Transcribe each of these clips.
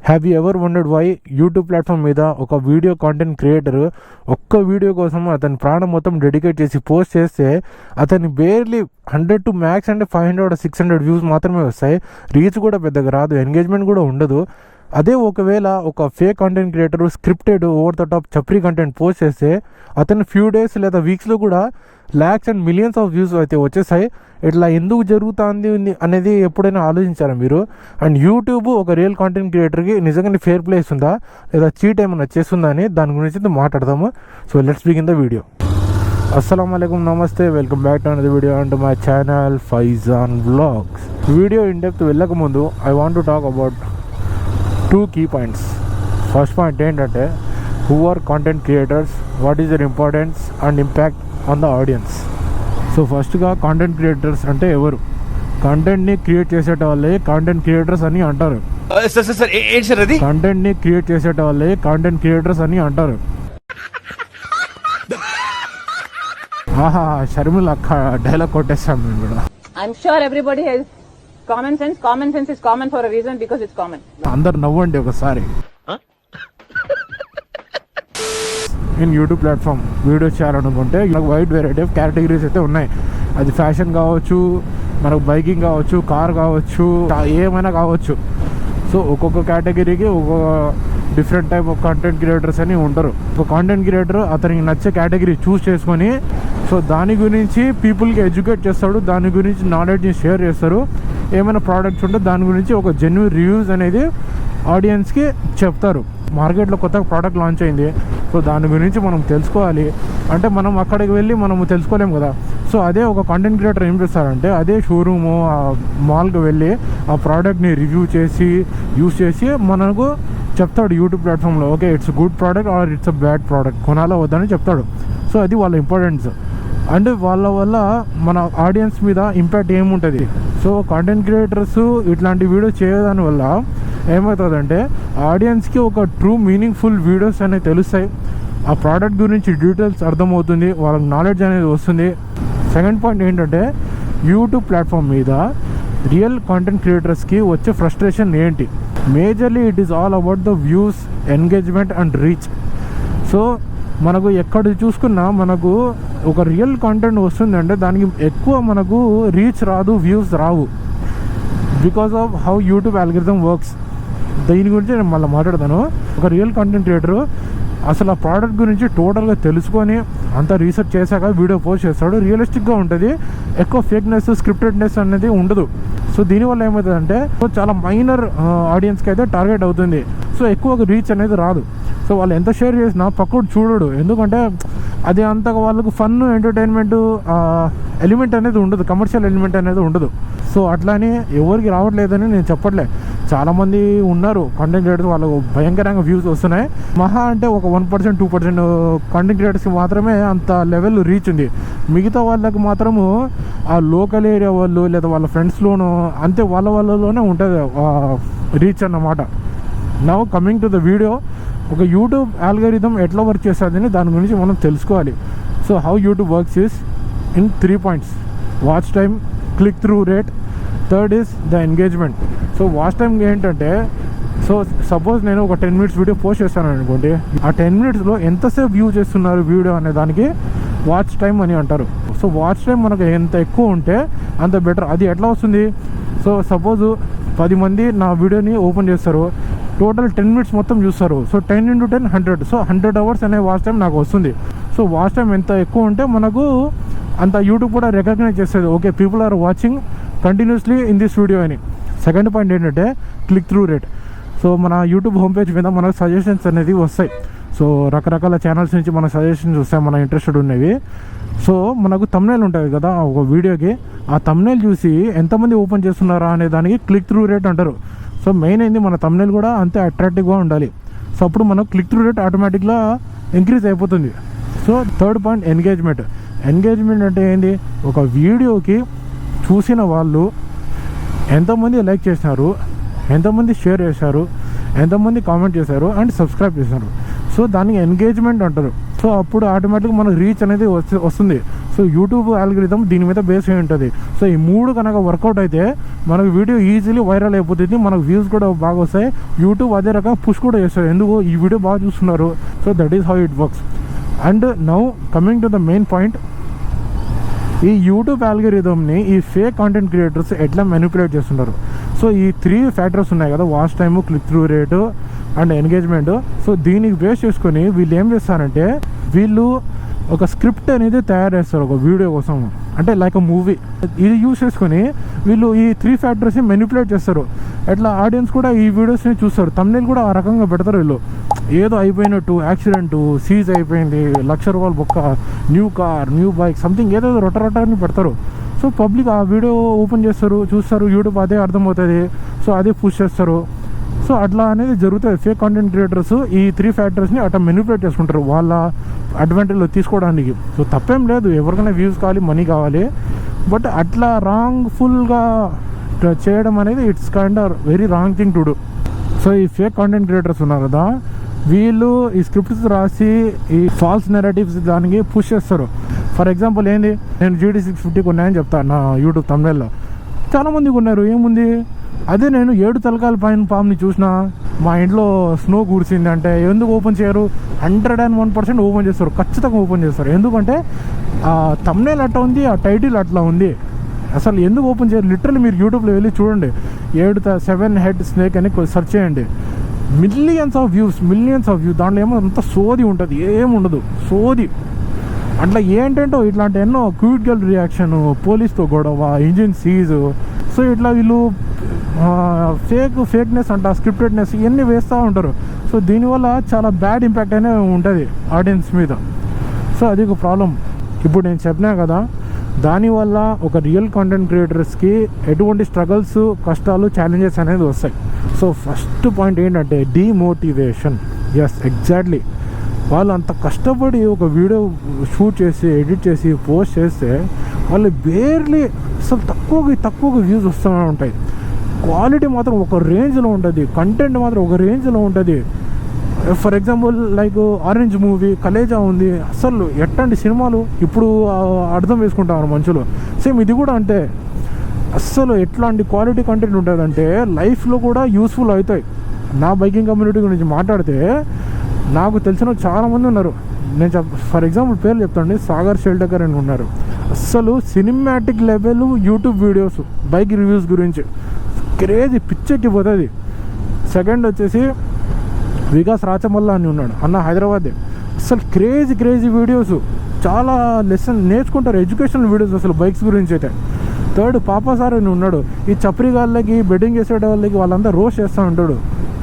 Have you ever wondered why YouTube platform మీద ఒక video content creator ఒక్క video కోసం అతని ప్రాణం మొత్తం డెడికేట్ చేసి పోస్ట్ చేస్తే అతని బేర్లీ 100 to మ్యాక్స్ అంటే 500 or 600 వ్యూస్ మాత్రమే వస్తాయి. రీచ్ కూడా పెద్దగా రాదు, ఎంగేజ్మెంట్ కూడా ఉండదు. అదే ఒకవేళ ఒక fake content creator scripted over the top chapri content post చేస్తే అతను ఫ్యూ డేస్ లేదా వీక్స్లో కూడా lakhs and millions of views అయితే వచ్చేసాయి. ఇట్లా ఎందుకు జరుగుతుంది అనేది ఎప్పుడైనా ఆలోచించారా మీరు? అండ్ యూట్యూబ్ ఒక రియల్ కాంటెంట్ క్రియేటర్కి నిజంగా ఫేర్ ప్లేస్ ఉందా లేదా చీట్ ఏమైనా చేస్తుందా అని దాని గురించి మాట్లాడదాము. So let's begin the video. అస్సలాముఅలైకుం, నమస్తే, welcome back to another video and my channel Faizan vlogs. Video in depth వెళ్ళక ముందు I want to talk about 2 key points. First point ఏంటంటే who are content creators, what is their importance and impact on the audience. So ఫస్ట్గా content creators అంటే ఎవరు? కంటెంట్ని create చేసేట వాళ్ళే content creators అని అంటారు. కంటెంట్ని క్రియేట్ చేసేట వాళ్ళే కాంటెంట్ క్రియేటర్స్ అని అంటారు. ఆహా, షర్మిల అక్క డైలాగ్ కొట్టేస్తాం మేము కూడా. I'm sure everybody has common sense. Common sense is common for a reason, because it's common. అందరు నవ్వండి ఒకసారి. ఇన్ యూట్యూబ్ ప్లాట్ఫామ్ వీడియోస్ చేయాలనుకుంటే మనకు వైడ్ వెరైటీ ఆఫ్ కేటగిరీస్ అయితే ఉన్నాయి. అది ఫ్యాషన్ కావచ్చు, మనకు బైకింగ్ కావచ్చు, కార్ కావచ్చు, ఏమైనా కావచ్చు. సో ఒక్కొక్క కేటగిరీకి ఒక్కొక్క different type of content creators అని ఉంటారు. ఒక కాంటెంట్ క్రియేటర్ అతనికి నచ్చే కేటగిరీ చూస్ చేసుకొని సో దాని గురించి పీపుల్కి ఎడ్యుకేట్ చేస్తాడు, దాని గురించి నాలెడ్జ్ని షేర్ చేస్తారు. ఏమైనా ప్రోడక్ట్స్ ఉంటే దాని గురించి ఒక జెన్యూన్ రివ్యూస్ అనేది ఆడియన్స్కి చెప్తారు. మార్కెట్లో కొత్తగా ప్రోడక్ట్ లాంచ్ అయింది, సో దాని గురించి మనం తెలుసుకోవాలి అంటే మనం అక్కడికి వెళ్ళి మనము తెలుసుకోలేము కదా. సో అదే ఒక కంటెంట్ క్రియేటర్ ఏం చేస్తారంటే అదే షోరూము మాల్కి వెళ్ళి ఆ ప్రోడక్ట్ని రివ్యూ చేసి యూస్ చేసి మనకు చెప్తాడు యూట్యూబ్ ప్లాట్ఫామ్లో, okay it's good product or it's a bad product, కొనాలో వద్దని చెప్తాడు. సో అది వాళ్ళ ఇంపార్టెన్స్ అండ్ వాళ్ళ వల్ల మన ఆడియన్స్ మీద ఇంపాక్ట్ ఏముంటుంది. సో కంటెంట్ క్రియేటర్స్ ఇట్లాంటి వీడియోస్ చేయడాని వల్ల ఏమవుతుందంటే ఆడియన్స్కి ఒక ట్రూ మీనింగ్ఫుల్ వీడియోస్ అనేవి తెలుస్తాయి, ఆ ప్రోడక్ట్ గురించి డీటెయిల్స్ అర్థమవుతుంది, వాళ్ళకి నాలెడ్జ్ అనేది వస్తుంది. సెకండ్ పాయింట్ ఏంటంటే యూట్యూబ్ ప్లాట్ఫామ్ మీద రియల్ కాంటెంట్ క్రియేటర్స్కి వచ్చే ఫ్రస్ట్రేషన్ ఏంటి? Majorly it is all about the views, engagement and reach. So మనకు ఎక్కడ చూసుకున్నా మనకు ఒక రియల్ కంటెంట్ వస్తుందంటే దానికి ఎక్కువ మనకు రీచ్ రాదు, views Rao, because of how YouTube algorithm works. దీని గురించి నేను మళ్ళీ మాట్లాడతాను. ఒక రియల్ కంటెంట్ క్రియేటర్ అసలు ఆ ప్రోడక్ట్ గురించి టోటల్గా తెలుసుకొని అంతా రీసెర్చ్ చేశాక వీడియో పోస్ట్ చేస్తాడు. రియలిస్టిక్గా ఉంటుంది, ఎక్కువ ఫేక్నెస్, స్క్రిప్టెడ్నెస్ అనేది ఉండదు. సో దీనివల్ల ఏమవుతుందంటే చాలా మైనర్ ఆడియన్స్కి అయితే టార్గెట్ అవుతుంది. సో ఎక్కువ రీచ్ అనేది రాదు. సో వాళ్ళు ఎంత షేర్ చేసినా పక్కడు చూడడు, ఎందుకంటే అది అంతగా వాళ్ళకు ఫన్, ఎంటర్టైన్మెంట్ ఎలిమెంట్ అనేది ఉండదు, కమర్షియల్ ఎలిమెంట్ అనేది ఉండదు. సో అట్లానే ఎవరికి రావట్లేదని నేను చెప్పట్లే, చాలామంది ఉన్నారు కంటెంట్ క్రియేటర్స్, వాళ్ళకు భయంకరంగా వ్యూస్ వస్తున్నాయి. మహా అంటే ఒక 1%, 2% కంటెంట్ క్రియేటర్స్కి మాత్రమే అంత లెవెల్ రీచ్ ఉంది. మిగతా వాళ్ళకి మాత్రము ఆ లోకల్ ఏరియా వాళ్ళు లేదా వాళ్ళ ఫ్రెండ్స్లోనూ అంతే వాళ్ళలోనే ఉంటుంది రీచ్ అన్నమాట. Now coming to the video, ఒక యూట్యూబ్ అల్గోరిథం ఎట్లా వర్క్ చేస్తుందని దాని గురించి మనం తెలుసుకోవాలి. So how YouTube works is in 3 points: watch time, click through rate, third is the engagement. So watch time ఏంటంటే, సో సపోజ్ నేను ఒక 10 minutes వీడియో పోస్ట్ చేస్తాను అనుకోండి, ఆ 10 minutesలో ఎంతసేపు వ్యూ చేస్తున్నారు వీడియో అనే దానికి వాచ్ టైం అని అంటారు. సో వాచ్ టైం మనకు ఎంత ఎక్కువ ఉంటే అంత బెటర్. అది ఎట్లా వస్తుంది? సో సపోజ్ 10 మంది నా వీడియోని ఓపెన్ చేస్తారు, టోటల్ 10 minutes మొత్తం చూస్తారు. So 10 into 10 100. సో 100 hours అనే వాచ్ టైం నాకు వస్తుంది. సో వాచ్ టైం ఎంత ఎక్కువ ఉంటే మనకు అంత యూట్యూబ్ కూడా రికగ్నైజ్ చేస్తుంది, okay people are watching continuously in this video అని. సెకండ్ పాయింట్ ఏంటంటే క్లిక్ త్రూ రేట్. సో మన యూట్యూబ్ హోమ్ పేజ్ మీద మనకు సజెషన్స్ అనేది వస్తాయి. సో రకరకాల ఛానల్స్ నుంచి మన సజెషన్స్ వస్తాయి, మన ఇంట్రెస్టెడ్ ఉన్నవి. సో మనకు థంబ్నెయిల్ ఉంటుంది కదా ఒక వీడియోకి, ఆ థంబ్నెయిల్ చూసి ఎంతమంది ఓపెన్ చేస్తున్నారా అనే దానికి క్లిక్ త్రూ రేట్ అంటారు. సో మెయిన్ అయింది మన థంబ్నెయిల్ కూడా అంతే అట్రాక్టివ్గా ఉండాలి. సో అప్పుడు మనకు క్లిక్ త్రూ రేట్ ఆటోమేటిక్గా ఇంక్రీజ్ అయిపోతుంది. So third point engagement. Engagement అంటే ఏంటి? ఒక వీడియోకి చూసిన వాళ్ళు ఎంతమంది లైక్ చేసినారు, ఎంతమంది షేర్ చేశారు, ఎంతమంది కామెంట్ చేశారు అండ్ సబ్స్క్రైబ్ చేశారు. సో దానికి ఎంగేజ్మెంట్ అంటారు. సో అప్పుడు ఆటోమేటిక్గా మనకు రీచ్ అనేది వస్తుంది. సో యూట్యూబ్ ఆల్గరిథం దీని మీద బేస్ అయి ఉంటుంది. సో ఈ 3 కనుక వర్కౌట్ అయితే మనకు వీడియో ఈజీలీ వైరల్ అయిపోతుంది, మనకు వ్యూస్ కూడా బాగా వస్తాయి. యూట్యూబ్ అదే రకంగా పుష్ కూడా చేస్తారు, ఎందుకు ఈ వీడియో బాగా చూస్తున్నారు. So that is how it works. And now coming to the main point, ఈ యూట్యూబ్ ఆల్గరిథంని ఈ ఫేక్ కాంటెంట్ క్రియేటర్స్ ఎట్లా మ్యానిపులేట్ చేస్తున్నారు. సో ఈ 3 ఫ్యాక్టర్స్ ఉన్నాయి కదా, watch time, click through rate and engagement. So దీనికి బేస్ చేసుకొని వీళ్ళు ఏం చేస్తారంటే, వీళ్ళు ఒక స్క్రిప్ట్ అనేది తయారు చేస్తారు ఒక వీడియో కోసం, అంటే లైక్ అ మూవీ. ఇది యూజ్ చేసుకొని వీళ్ళు ఈ 3 ఫ్యాక్టర్స్ని మెనిపులేట్ చేస్తారు. ఎట్లా ఆడియన్స్ కూడా ఈ వీడియోస్ని చూస్తారు, తమ్నెయిల్ కూడా ఆ రకంగా పెడతారు. వీళ్ళు ఏదో అయిపోయినట్టు, యాక్సిడెంట్, సీజ్ అయిపోయింది, ₹1,00,000 బొక్క, new car, new bike, something ఏదో రొట్ట అని పెడతారు. సో పబ్లిక్ ఆ వీడియో ఓపెన్ చేస్తారు, చూస్తారు, యూట్యూబ్ అదే అర్థమవుతుంది, సో అదే పుష్ చేస్తారు. సో అట్లా అనేది జరుగుతుంది. ఫేక్ కాంటెంట్ క్రియేటర్స్ ఈ 3 ఫ్యాక్టర్స్ని అట్లా మెనిపులేట్ చేసుకుంటారు వాళ్ళ అడ్వాంటేజ్లో తీసుకోవడానికి. సో తప్పేం లేదు, ఎవరికైనా వ్యూస్ కావాలి, మనీ కావాలి, బట్ అట్లా రాంగ్ఫుల్గా చేయడం అనేది it's kind of very wrong thing to do. So ఈ ఫేక్ కాంటెంట్ క్రియేటర్స్ ఉన్నారు కదా, వీళ్ళు ఈ స్క్రిప్ట్స్ రాసి ఈ ఫాల్స్ నెరేటివ్స్ దానికి పుష్ చేస్తారు. ఫర్ ఎగ్జాంపుల్ ఏంది, నేను GT650 కొన్నాయని చెప్తాను నా యూట్యూబ్ తమ్నెయిల్లో. చాలామంది కొన్నారు, ఏముంది, అదే నేను 7 తలకాయల పైన పాముని చూసినా, మా ఇంట్లో స్నో కూర్చింది అంటే ఎందుకు ఓపెన్ చేయరు? 101% ఓపెన్ చేస్తారు, ఖచ్చితంగా ఓపెన్ చేస్తారు. ఎందుకంటే ఆ తమ్నెయిల్ అట్లా ఉంది, ఆ టైటిల్ అట్లా ఉంది. అసలు ఎందుకు ఓపెన్ చేయరు? లిటరల్లీ మీరు యూట్యూబ్లో వెళ్ళి చూడండి, 7 హెడ్ స్నేక్ అని సెర్చ్ చేయండి, మిలియన్స్ ఆఫ్ వ్యూస్. దాంట్లో ఏమో అంత సోది ఉంటుంది, ఏముండదు, సోది. అట్లా ఏంటంటో ఇట్లాంటి ఎన్నో క్యూట్ గర్ల్ రియాక్షన్, పోలీస్తో గొడవ, ఇంజిన్ సీజ్. సో ఇట్లా వీళ్ళు ఫేక్నెస్ అంట, స్క్రిప్టెడ్నెస్ ఇవన్నీ వేస్తూ ఉంటారు. సో దీనివల్ల చాలా బ్యాడ్ ఇంపాక్ట్ అనేది ఉంటుంది ఆడియన్స్ మీద. సో అది ఒక ప్రాబ్లం. ఇప్పుడు నేను చెప్పినా కదా, దానివల్ల ఒక రియల్ కాంటెంట్ క్రియేటర్స్కి ఎటువంటి స్ట్రగల్స్, కష్టాలు, ఛాలెంజెస్ అనేది వస్తాయి. సో ఫస్ట్ పాయింట్ ఏంటంటే డీమోటివేషన్. Yes, exactly. వాళ్ళు అంత కష్టపడి ఒక వీడియో షూట్ చేసి, ఎడిట్ చేసి, పోస్ట్ చేస్తే వాళ్ళు బేర్లీ అసలు తక్కువగా వ్యూస్ వస్తూనే ఉంటాయి. క్వాలిటీ మాత్రం ఒక రేంజ్లో ఉంటుంది, కంటెంట్ మాత్రం ఒక రేంజ్లో ఉంటుంది. For example like orange movie, Khaleja ఉంది, అసలు ఎట్లాంటి సినిమాలు ఇప్పుడు అర్థం వేసుకుంటారు మనుషులు. సేమ్ ఇది కూడా అంటే అస్సలు ఎట్లాంటి క్వాలిటీ కంటెంట్ ఉంటుందంటే లైఫ్లో కూడా యూస్ఫుల్ అవుతాయి. నా బైకింగ్ కమ్యూనిటీ గురించి మాట్లాడితే నాకు తెలిసిన చాలామంది ఉన్నారు. నేను ఫర్ ఎగ్జాంపుల్ పేర్లు చెప్తాండి, సాగర్ షెల్డకర్ అని ఉన్నారు. అస్సలు cinematic level YouTube videos bike reviews గురించి క్రేజీ, పిచ్చెక్కిపోతుంది. సెకండ్ వచ్చేసి వికాస్ రాచమల్ల అని ఉన్నాడు, అన్న హైదరాబాదే. అసలు క్రేజీ వీడియోస్, చాలా లెసన్ నేర్చుకుంటారు, ఎడ్యుకేషనల్ వీడియోస్ అసలు బైక్స్ గురించి అయితే. థర్డ్ పాపా సార్ అని ఉన్నాడు, ఈ చప్రి వాళ్ళకి, బెడ్డింగ్ చేసే వాళ్ళకి వాళ్ళంతా రోస్ట్ చేస్తూ ఉంటాడు.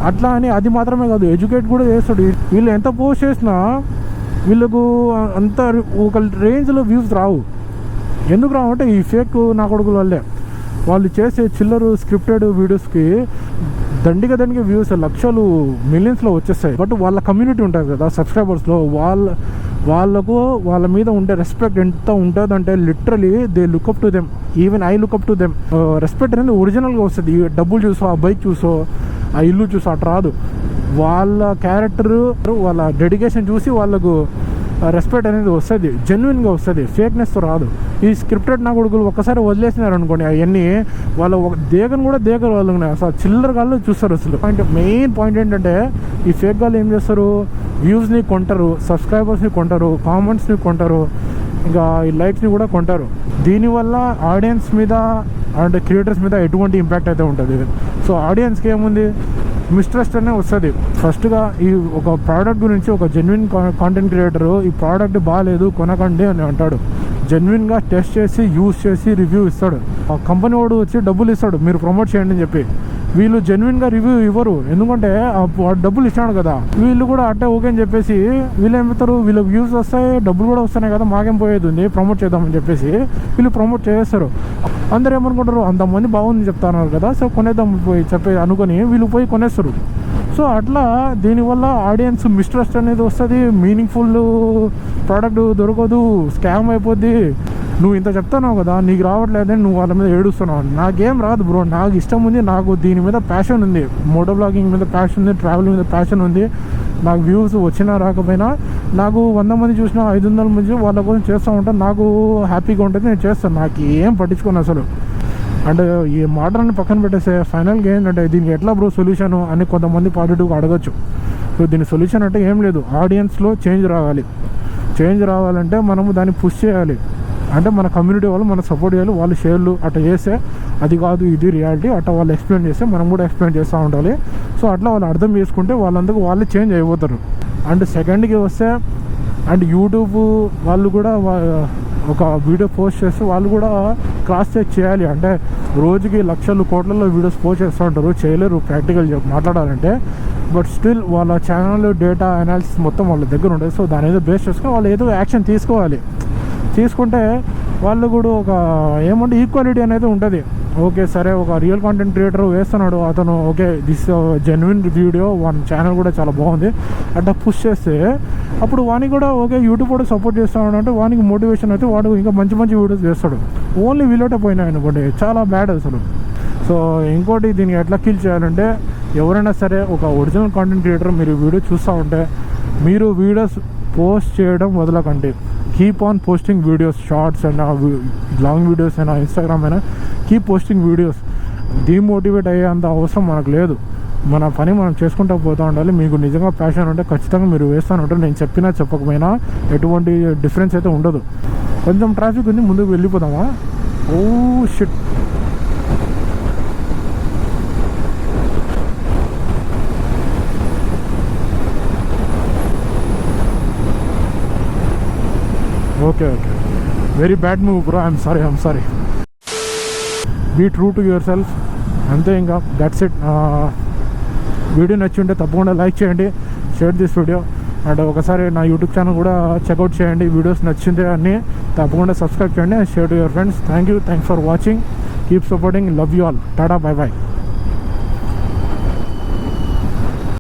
అట్లా అని అది మాత్రమే కాదు, ఎడ్యుకేట్ కూడా చేస్తాడు. వీళ్ళు ఎంత పోస్ట్ చేసినా వీళ్ళకు అంత ఒక రేంజ్లో వ్యూస్ రావు. ఎందుకు రావు అంటే ఈ ఫేక్ నా కొడుకుల వల్లే. వాళ్ళు చేసే చిల్లరు స్క్రిప్టెడ్ వీడియోస్కి దండిగా వ్యూస్ లక్షలు, మిలియన్స్లో వచ్చేస్తాయి. బట్ వాళ్ళ కమ్యూనిటీ ఉంటుంది కదా సబ్స్క్రైబర్స్లో, వాళ్ళ మీద ఉండే రెస్పెక్ట్ ఎంత ఉంటుందంటే literally they look up to them. Even I look up to them. Respect అనేది ఒరిజినల్గా వస్తుంది. డబ్బులు చూసో, ఆ బైక్ చూసో, ఆ ఇల్లు చూసో అట్లా రాదు. వాళ్ళ క్యారెక్టర్, వాళ్ళ డెడికేషన్ చూసి వాళ్ళకు రెస్పెక్ట్ అనేది వస్తుంది, జెన్యున్గా వస్తుంది, ఫేక్నెస్తో రాదు. ఈ స్క్రిప్టెడ్ నా కొడుకులు ఒక్కసారి వదిలేసినారు అనుకోండి, అవన్నీ వాళ్ళ దేగను కూడా దేగరు వాళ్ళు అసలు చిల్లర గాళ్ళు చూస్తారు. అసలు మెయిన్ పాయింట్ ఏంటంటే ఈ ఫేక్ గాళ్ళు ఏం చేస్తారు, వ్యూస్ని కొంటారు, సబ్స్క్రైబర్స్ని కొంటారు, కామెంట్స్ని కొంటారు, ఇంకా ఈ లైక్స్ని కూడా కొంటారు. దీనివల్ల ఆడియన్స్ మీద అండ్ క్రియేటర్స్ మీద ఎటువంటి ఇంపాక్ట్ అయితే ఉంటుంది. సో ఆడియన్స్కి ఏముంది, మిస్ట్రస్ట్ అనే వస్తుంది. ఫస్ట్గా ఈ ఒక ప్రోడక్ట్ గురించి ఒక జెన్యున్ కాంటెంట్ క్రియేటరు ఈ ప్రోడక్ట్ బాగాలేదు కొనకండి అని అంటాడు. జెన్యున్గా టెస్ట్ చేసి, యూస్ చేసి రివ్యూ ఇస్తాడు. ఆ కంపెనీ వాడు వచ్చి డబ్బులు ఇస్తాడు, మీరు ప్రమోట్ చేయండి అని చెప్పి. వీళ్ళు జెన్యున్గా రివ్యూ ఇవ్వరు, ఎందుకంటే డబ్బులు ఇస్తాడు కదా. వీళ్ళు కూడా అంటే ఓకే అని చెప్పేసి వీళ్ళు ఏం చెప్తారు, వీళ్ళకి వ్యూస్ వస్తాయి, డబ్బులు కూడా వస్తున్నాయి కదా, మాకేం పోయేది ఉంది, ప్రమోట్ చేద్దామని చెప్పేసి వీళ్ళు ప్రమోట్ చేస్తారు. అందరూ ఏమనుకుంటారు, అంతమంది బాగుంది చెప్తున్నారు కదా, సో కొనేద్దాం పోయి చెప్పి అనుకొని వీళ్ళు పోయి కొనేస్తారు. సో అట్లా దీనివల్ల ఆడియన్స్ మిస్ట్రస్ట్ అనేది వస్తుంది, మీనింగ్ఫుల్ ప్రోడక్ట్ దొరకదు, స్కామ్ అయిపోద్ది. నువ్వు ఇంత చెప్తున్నావు కదా, నీకు రావట్లేదని నువ్వు వాళ్ళ మీద ఏడుస్తున్నావు. నాకేం రాదు బ్రో, నాకు ఇష్టం ఉంది, నాకు దీని మీద ప్యాషన్ ఉంది, మోటో బ్లాగింగ్ మీద ప్యాషన్ ఉంది, ట్రావెలింగ్ మీద ప్యాషన్ ఉంది, నాకు వ్యూస్ వచ్చినా రాకపోయినా నాకు 100 మంది చూసినా 500 మంది వాళ్ళ కోసం చేస్తూ ఉంటాను. నాకు హ్యాపీగా ఉంటుంది, నేను చేస్తాను. నాకు ఏం పట్టించుకోను అసలు. అంటే ఈ మాటలను పక్కన పెట్టేస్తే ఫైనల్గా ఏంటంటే దీనికి ఎట్లా బ్రో సొల్యూషన్ అని కొంతమంది పాజిటివ్గా అడగచ్చు. సో దీని సొల్యూషన్ అంటే ఏం లేదు, ఆడియన్స్లో చేంజ్ రావాలి. చేంజ్ రావాలంటే మనము దాన్ని పుష్ చేయాలి. అంటే మన కమ్యూనిటీ వాళ్ళు మనం సపోర్ట్ చేయాలి. వాళ్ళు షేర్లు అట్లా చేస్తే అది కాదు ఇది రియాలిటీ అట్లా వాళ్ళు ఎక్స్ప్లెయిన్ చేస్తే మనం కూడా ఎక్స్ప్లెయిన్ చేస్తూ ఉండాలి. సో అట్లా వాళ్ళు అర్థం చేసుకుంటే వాళ్ళందుకు వాళ్ళే చేంజ్ అయిపోతారు. అండ్ సెకండ్కి వస్తే అండ్ యూట్యూబ్ వాళ్ళు కూడా ఒక వీడియో పోస్ట్ చేస్తే వాళ్ళు కూడా క్రాస్ చెక్ చేయాలి. అంటే రోజుకి లక్షలు కోట్లలో వీడియోస్ పోస్ట్ చేస్తూ ఉంటారు, చేయలేరు ప్రాక్టికల్ మాట్లాడాలంటే. బట్ స్టిల్ వాళ్ళ ఛానల్ డేటా అనాలిసిస్ మొత్తం వాళ్ళ దగ్గర ఉంటుంది. సో దాని ఏదో బేస్ చేసుకొని వాళ్ళు ఏదో యాక్షన్ తీసుకోవాలి. తీసుకుంటే వాళ్ళు కూడా ఒక ఏమంటే ఈక్వాలిటీ అనేది ఉంటుంది. ఓకే సరే, ఒక రియల్ కాంటెంట్ క్రియేటర్ వేస్తున్నాడు అతను, ఓకే దిస్ జెన్యున్ వీడియో, వాని ఛానల్ కూడా చాలా బాగుంది అట్లా పుష్ చేస్తే అప్పుడు వానికి కూడా ఓకే యూట్యూబ్ కూడా సపోర్ట్ చేస్తాడు. అంటే వానికి మోటివేషన్ అయితే వాడు ఇంకా మంచి మంచి వీడియోస్ చేస్తాడు. ఓన్లీ వీలోటే పోయినాయి అనుకోండి, చాలా బ్యాడ్ అసలు. సో ఇంకోటి దీనికి ఎట్లా కిల్ చేయాలంటే ఎవరైనా సరే ఒక ఒరిజినల్ కాంటెంట్ క్రియేటర్ మీరు వీడియో చూస్తూ ఉంటే మీరు వీడియోస్ పోస్ట్ చేయడం వదలకండి. Keep on posting videos, shorts అయినా లాంగ్ వీడియోస్ అయినా ఇన్స్టాగ్రామ్ అయినా కీప్ పోస్టింగ్ వీడియోస్. డీమోటివేట్ అయ్యేంత అవసరం మనకు లేదు. మన పని మనం చేసుకుంటూ పోతూ ఉండాలి. మీకు నిజంగా ప్యాషన్ ఉంటే ఖచ్చితంగా మీరు వేస్తూనే ఉంటారు. నేను చెప్పినా చెప్పకపోయినా ఎటువంటి డిఫరెన్స్ అయితే ఉండదు. కొంచెం ట్రాఫిక్ ఉంది, ముందుకు వెళ్ళిపోదామా? Oh shit, okay okay, very bad move bro, I'm sorry. Be true to your self, అంతే. ఇంకా దట్స్ ఇట్. వీడియో నచ్చి ఉంటే తప్పకుండా లైక్ చేయండి, షేర్ దిస్ వీడియో. అండ్ ఒకసారి నా యూట్యూబ్ ఛానల్ కూడా చెక్అవుట్ చేయండి. వీడియోస్ నచ్చిందే అన్నీ తప్పకుండా సబ్స్క్రైబ్ చేయండి and share to your friends. Thanks for watching, keep supporting, love you all, tata, bye bye.